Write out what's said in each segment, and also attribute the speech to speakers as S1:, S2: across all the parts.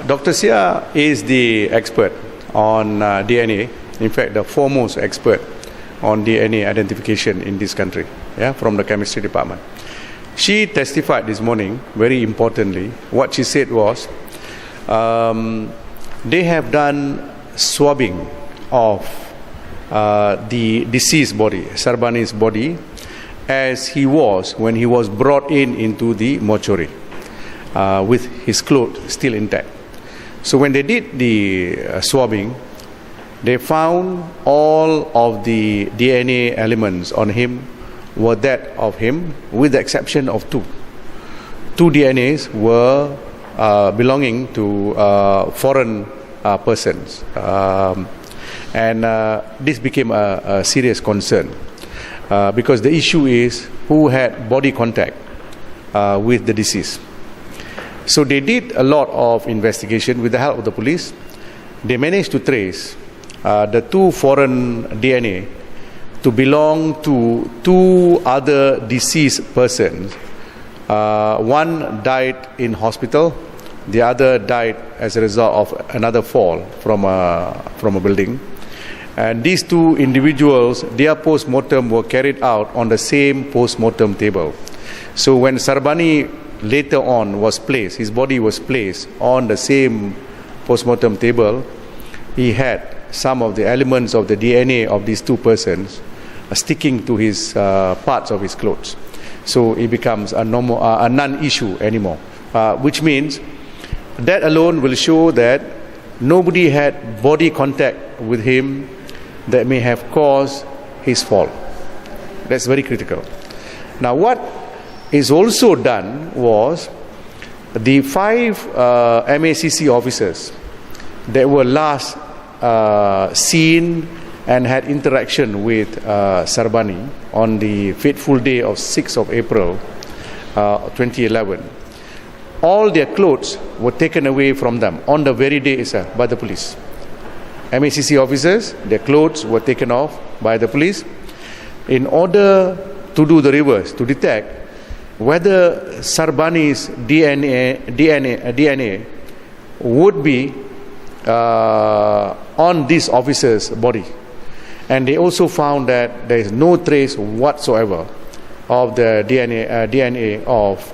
S1: Dr. Seah is the expert on DNA, in fact the foremost expert on DNA identification in this country, from the Chemistry Department. She testified this morning, very importantly. What she said was, they have done swabbing of the deceased body, Sarbaini's body, as he was when he was brought into the mortuary with his clothes still intact. So when they did the swabbing, they found all of the DNA elements on him were that of him, with the exception of two. Two DNAs were belonging to foreign persons. And this became a serious concern because the issue is who had body contact with the deceased. So they did a lot of investigation with the help of the police. They managed to trace the two foreign DNA to belong to two other deceased persons. One died in hospital, the other died as a result of another fall from a building. And these two individuals, their post-mortem were carried out on the same post-mortem table. So when Sarbaini later on was placed, his body was placed on the same post-mortem table, he had some of the elements of the DNA of these two persons sticking to his parts of his clothes. So it becomes a non-issue anymore, which means that alone will show that nobody had body contact with him that may have caused his fall. That's very critical. Now what is also done was the 5 MACC officers that were last seen and had interaction with Sarbaini on the fateful day of 6th of April 2011. All their clothes were taken away from them on the very day itself by the police. MACC officers, their clothes were taken off by the police in order to do the reverse, to detect whether Sarbaini's DNA would be on this officer's body. And they also found that there is no trace whatsoever of the DNA of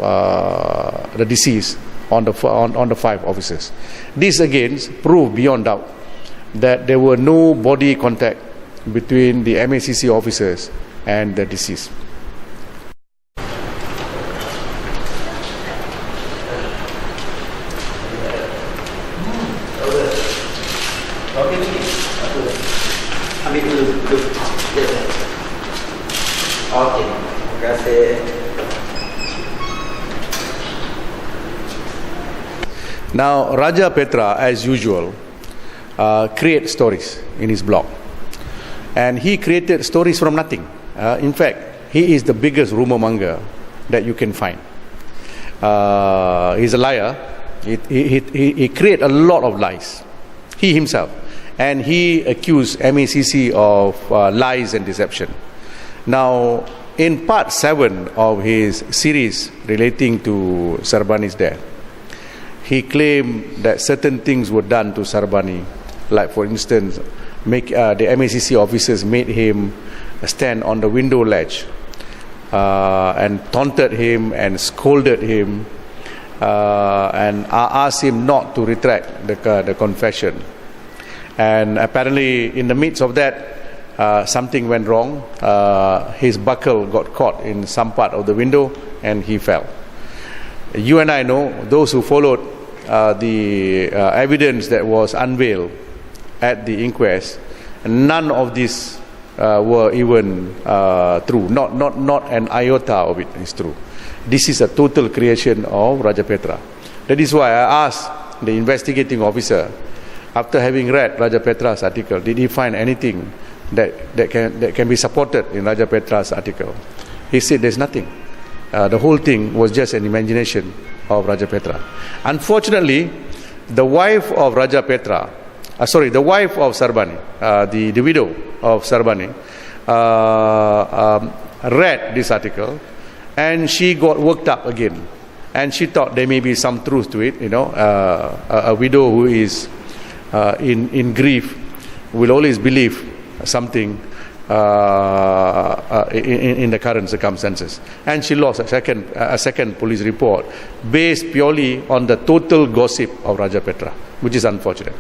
S1: the deceased on the 5 officers. This again proved beyond doubt that there were no body contact between the MACC officers and the deceased. Now, Raja Petra, as usual, creates stories in his blog. And he created stories from nothing. In fact, he is the biggest rumor monger that you can find. He's a liar. He created a lot of lies, he himself. And he accused MACC of lies and deception. Now, in part 7 of his series relating to Sarbaini's death, he claimed that certain things were done to Sarbaini, like for instance, the MACC officers made him stand on the window ledge and taunted him and scolded him and asked him not to retract the confession. And apparently in the midst of that, something went wrong. His buckle got caught in some part of the window and he fell. You and I know, those who followed the evidence that was unveiled at the inquest, none of this were even true. Not an iota of it is true. This is a total creation of Raja Petra. That is why I asked the investigating officer, after having read Raja Petra's article, did he find anything that can be supported in Raja Petra's article? He said there's nothing. The whole thing was just an imagination of Raja Petra. Unfortunately, the wife of Raja Petra, the wife of Sarbaini, the widow of Sarbaini, read this article and she got worked up again and she thought there may be some truth to it. You know, a widow who is in grief will always believe something in the current circumstances. And she lost a second police report based purely on the total gossip of Rajapetra, which is unfortunate.